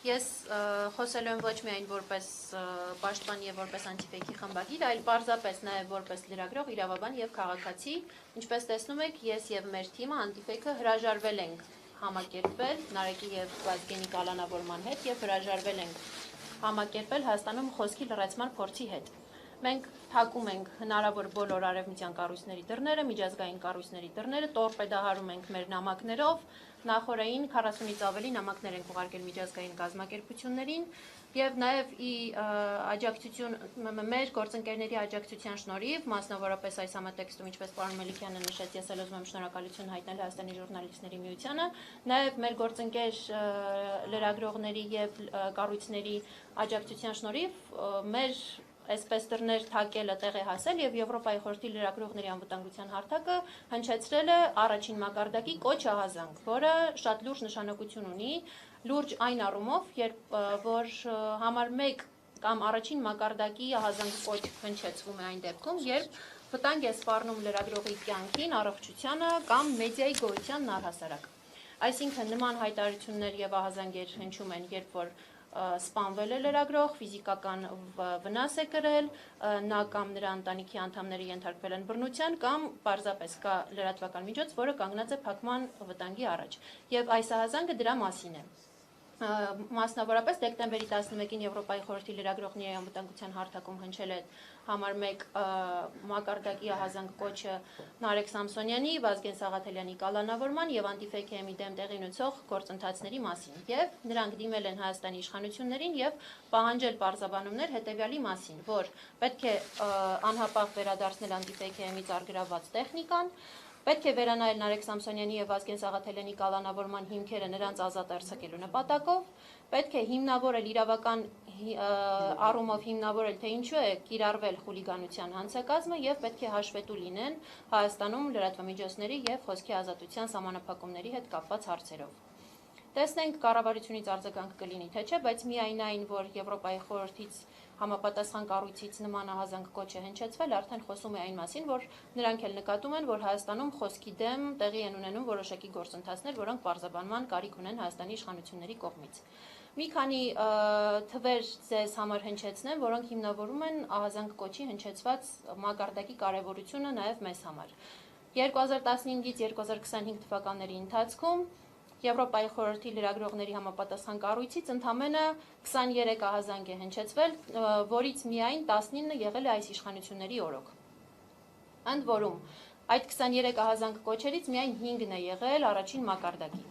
Ես խոսելու եմ ոչ միայն որպես պաշտպան եւ որպես անտիֆեյքի խմբագիր, այլ պարզապես նաեւ որպես լրագրող, իրավաբան եւ քաղաքացի, ինչպես տեսնում եք, ես եւ մեր թիմը անտիֆեյքը հրաժարվել ենք համակերպվել Նարեկի եւ Վազգենի կալանավորման հետ եւ հրաժարվել ենք համակերպել Հայաստանում խոսքի լրացման փորձի հետ։ Մենք փակում ենք հնարավոր բոլոր արևմտյան կառույցների դռները, միջազգային կառույցների դռները, տորպեդահարում ենք մեր նամակներով, նախորդին 40-ից ավելի նամակներ ենք ուղարկել միջազգային կազմակերպություններին եւ նաեւ մեր գործընկերների աջակցության շնորհիվ, մասնավորապես այս համատեքստում, ինչպես պարոն Մելիքյանը նշեց, ես էլ ուզում եմ շնորհակալություն հայտնել Հայաստանի ժուրնալիստների միությանը, նաեւ մեր գործընկեր լրագրողների եւ կառույցների աջակցության շնորհիվ մեր այսպես դռներ թակելը տեղ է հասել եւ Եվրոպայի խորհրդի լրագրողների անվտանգության հարթակը հնչեցրել է առաջին մակարդակի կոչ ահազանգ, որը շատ լուրջ նշանակություն ունի, լուրջ այն առումով, որ համար 1 կամ առաջին մակարդակի ահազանգ կոչ հնչեցվում է այն դեպքում, երբ վտանգ է սպառնում լրագրողի կյանքին, առողջությանը կամ մեդիայի գոյությանն առհասարակ։ Այսինքն նման հայտարարություններ եւ ահազանգեր հնչում են, երբ որ սպանվել է լրագրող, ֆիզիկական վնաս է կրել, նա կամ նրա ընտանիքի անդամները ենթարկվել են բռնության կամ պարզապես կա լրատվական միջոց, որը կանգնած է փակման վտանգի առաջ։ Եվ այս ահազանգը դրա մասին է։ Մասնավորապես դեկտեմբերի 11-ին Եվրոպայի խորհրդի լրագրողների անվտանգության հարթակում հնչել է համար 1 մակարդակի ահազանգ կոչը Նարեկ Սամսոնյանի, Վազգեն Սաղաթելյանի կալանավորման եւ անտիֆեյքի դեմ տեղի ունեցող գործընթացների մասին եւ նրանք դիմել են Հայաստանի իշխանություններին եւ պահանջել պարզաբանումներ հետեւյալի մասին, որ պետք է անհապաղ վերադարձնել անտիֆեյքի ծարգրաված տեխնիկան, պետք է վերանայել Նարեկ Սամսոնյանի եւ Վազգեն Սաղաթելյանի կալանավորման հիմքերը նրանց ազատ արձակելու նպատակով, պետք է հիմնավորել իրավական առումով հիմնավորել, թե ինչու է կիրառվել խուլիգանության հանցակազմը եւ պետք է հաշվետու լինեն Հայաստանում լրատվամիջոցների եւ խոսքի ազատության սահմանափակումների հետ կապված հարցերով։ Տեսնենք կառավարությունից արձագանք կլինի թե չէ, բայց միայն այն, որ Եվրոպայի խորհրդից համապատասխան կառույցից նման ահազանգ կոչ է հնչեցվել, արդեն խոսում է այն մասին, որ նրանք էլ նկատում են, որ Հայաստանում խոսքի դեմ տեղի են ունենում որոշակի գործընթացներ, որոնք պարզաբանման կարիք ունեն Հայաստանի իշխանությունների կողմից։ Մի քանի թվեր ձեզ համար հնչեցնեմ, որոնք հիմնավորում են ահազանգ կոչի հնչեցված մակարդակի կարևորությունը նաև մեզ համար։ 2015-ից 2025 թվականների ընթացքում Եվրոպայի խորհրդի լրագրողների համապատասխան կառույցից ընդամենը 23 ահազանգ է հնչեցվել, որից միայն 19-ը եղել է այս իշխանությունների օրոք։ Ընդ որում, այդ 23 ահազանգ կոչերից միայն 5-ն է եղել առաջին մակարդակի։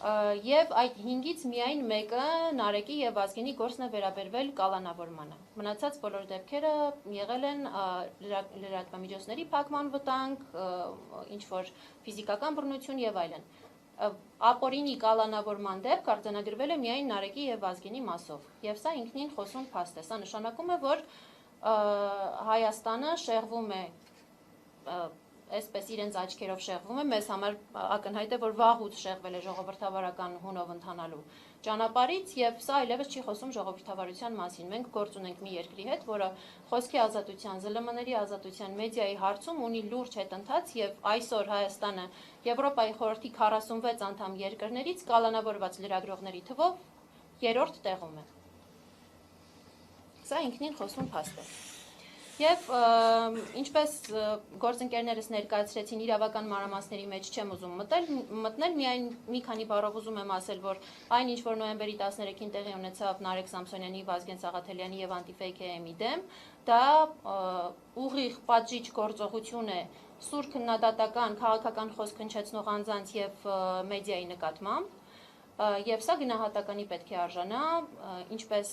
Եվ այդ 5-ից միայն 1-ը Նարեկի եւ Վազգենի գործն է վերաբերվել կալանավորմանը։ Մնացած բոլոր դեպքերը եղել են լրատվամիջոցների փակման վտանգ, ինչ որ ֆիզիկական բռնություն եւ այլն։ Ապօրինի կալանավորման դեպք արձանագրվել է միայն Նարեկի եւ Վազգենի մասով, եւ սա ինքնին խոսուն փաստ է։ Սա նշանակում է, որ Հայաստանը շեղվում է, այսպես իրենց աչքերով շեղվում է, մեզ համար ակնհայտ է, որ վաղուց շեղվել է ժողովրդավարական հունով ընթանալու ճանապարհից եւ սա այլևս չի խոսում ժողովրդավարության մասին։ Մենք գործ ունենք մի երկրի հետ, որը խոսքի ազատության, ԶԼՄ-ների ազատության, մեդիայի հարցում ունի լուրջ հետընթաց եւ այսօր Հայաստանը Եվրոպայի խորհրդի 46 անդամ երկրներից կալանավորված լրագրողների թվով 3-րդ տեղում է։ Սա ինքնին խոսուն փաստ է։ Եվ ինչպես գործընկերներս ներկայացրեցին, իրավական մանրամասների մեջ չեմ ուզում մտնել, միայն մի քանի բառով ուզում եմ ասել, որ այն ինչ որ նոյեմբերի 13-ին տեղի ունեցավ Նարեկ Սամսոնյանի, Վազգեն Սաղաթելյանի եւ անտիֆեյքի դեմ, դա ուղիղ պատժիչ գործողություն է սուր քննադատական քաղաքական խոսք հնչեցնող անձանց եւ մեդիայի նկատմամբ, եւ սա գնահատականի պետք է արժանա, ինչպես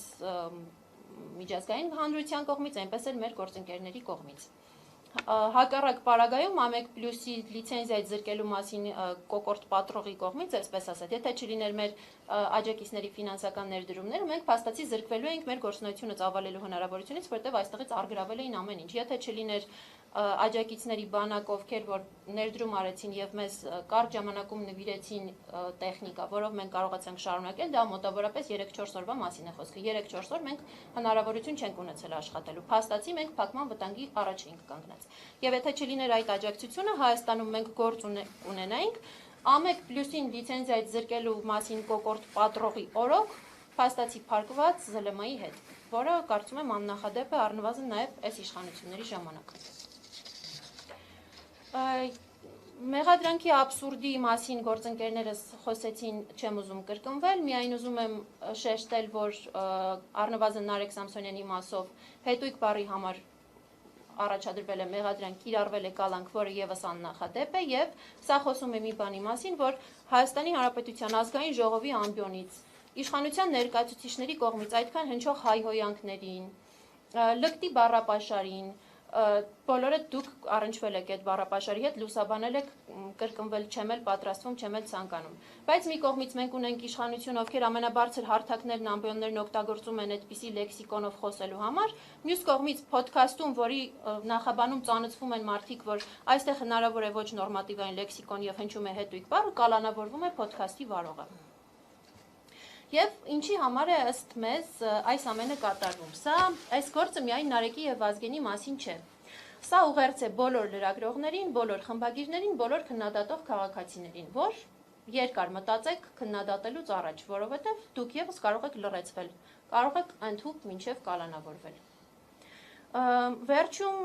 միջազգային հանրության կողմից, այնպես էլ մեր գործընկերների կողմից։ Հակառակ պարագայում ԱՄԵԿ+-ի լիցենզիայի զրկելու մասին կոկորտ պատրողի կողմից, այսպես ասած, եթե չլիներ մեր աջակիցների ֆինանսական ներդրումները, մենք փաստացի զրկվելու էինք մեր գործունեությունը ծավալելու հնարավորությունից, որտեղ այստեղից արգրավել էին ամեն ինչ։ Եթե չլիներ աջակիցների բանակ, ովքեր որ ներդրում արեցին եւ մեզ կարճ ժամանակում նվիրեցին տեխնիկա, որով մենք կարողացանք շարունակել, դա մոտավորապես 3-4 օրվա մասին է խոսքը։ 3-4 օր մենք հնարավորություն չենք ունեցել աշխատելու։ Փաստացի մենք փակման վտանգի առաջ էինք կանգնած։ Եվ եթե չլիներ այդ աջակցությունը, Հայաստանում մենք գործ ունենայինք Ամեկ պլյուսին լիցենզիայից զրկելու մասին կոկորտ պատրողի օրոք փաստացի փակված ԶԼՄ-ի հետ, որը կարծում եմ աննախադեպ է առնվազն նաև այս իշխանությունների ժամանակ։ Մեղադրանքի աբսուրդի մասին գործընկերներս խոսեցին, չեմ ուզում կրկնվել, միայն ուզում եմ շեշտել, որ առնվազն Նարեկ Սամսոնյանի մասով հետույք բառի համար առաջադրվել է մեղադրանք, կիրառվել է կալանք, որը եւս աննախադեպ է, եւ սա խոսում է մի բանի մասին, որ Հայաստանի Հանրապետության ազգային ժողովի ամբիոնից իշխանության ներկայացուցիչների կողմից այդքան հնչող հայհոյանքներին, լկտի բառապաշարին, բոլորը դուք առնչվել եք այդ բառապաշարի հետ, լուսաբանել եք, կրկնվել չեմ էլ պատրաստվում, չեմ էլ ցանկանում։ Բայց մի կողմից մենք ունենք իշխանություն, ովքեր ամենաբարձր հարթակներն, ամբիոններն օգտագործում են այդպիսի լեքսիկոնով խոսելու համար, մյուս կողմից փոդքասթում, որի նախաբանում ծանոթվում են մարդիկ, որ այստեղ հնարավոր է ոչ նորմատիվային լեքսիկոն եւ հնչում է հետույք բառը, կալանավորվում է փոդքասթի վարողը։ Եվ ինչի համար է ըստ մեզ այս ամենը կատարվում։ Սա այս գործը միայն Նարեկի եւ Վազգենի մասին չէ։ Սա ուղերձ է բոլոր լրագրողներին, բոլոր խմբագիրներին, բոլոր քննադատող քաղաքացիներին, որ երկար մտածեք քննադատելուց առաջ, որովհետեւ դուք եւս կարող եք լռեցվել, կարող եք ընդհուպ մինչեւ կալանավորվել։ Վերջում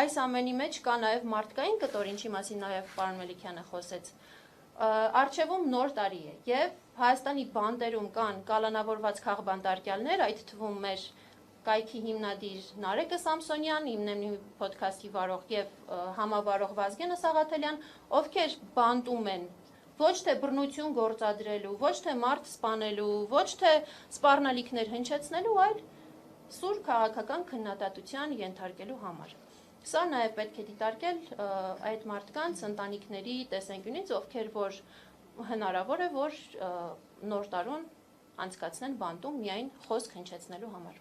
այս ամենի մեջ կա նաեւ մարդկային կտոր, ինչի մասին նաեւ պարոն Մելիքյանը խոսեց։ Արչևում նոր տարի է եւ Հայաստանի բանդերում կան կալանավորված քաղբանտարկյալներ, այդ թվում մեր կայքի հիմնադիր Նարեկը Սամսոնյան, իմ փոդքասթի վարող եւ համավարող Վազգենը Սաղաթելյան, ովքեր բանտում են ոչ թե բռնություն գործադրելու, ոչ թե մարդ սպանելու, ոչ թե սպառնալիքներ հնչեցնելու, այլ սուր քաղաքական քննադատության ենթարկելու համար։ Սա նաև պետք է դիտարկել այդ մարդկանց ընտանիքների տեսանկյունից, ովքեր որ հնարավոր է, որ նոր տարուն անցկացնեն բանտում միայն խոսք հնչեցնելու համար։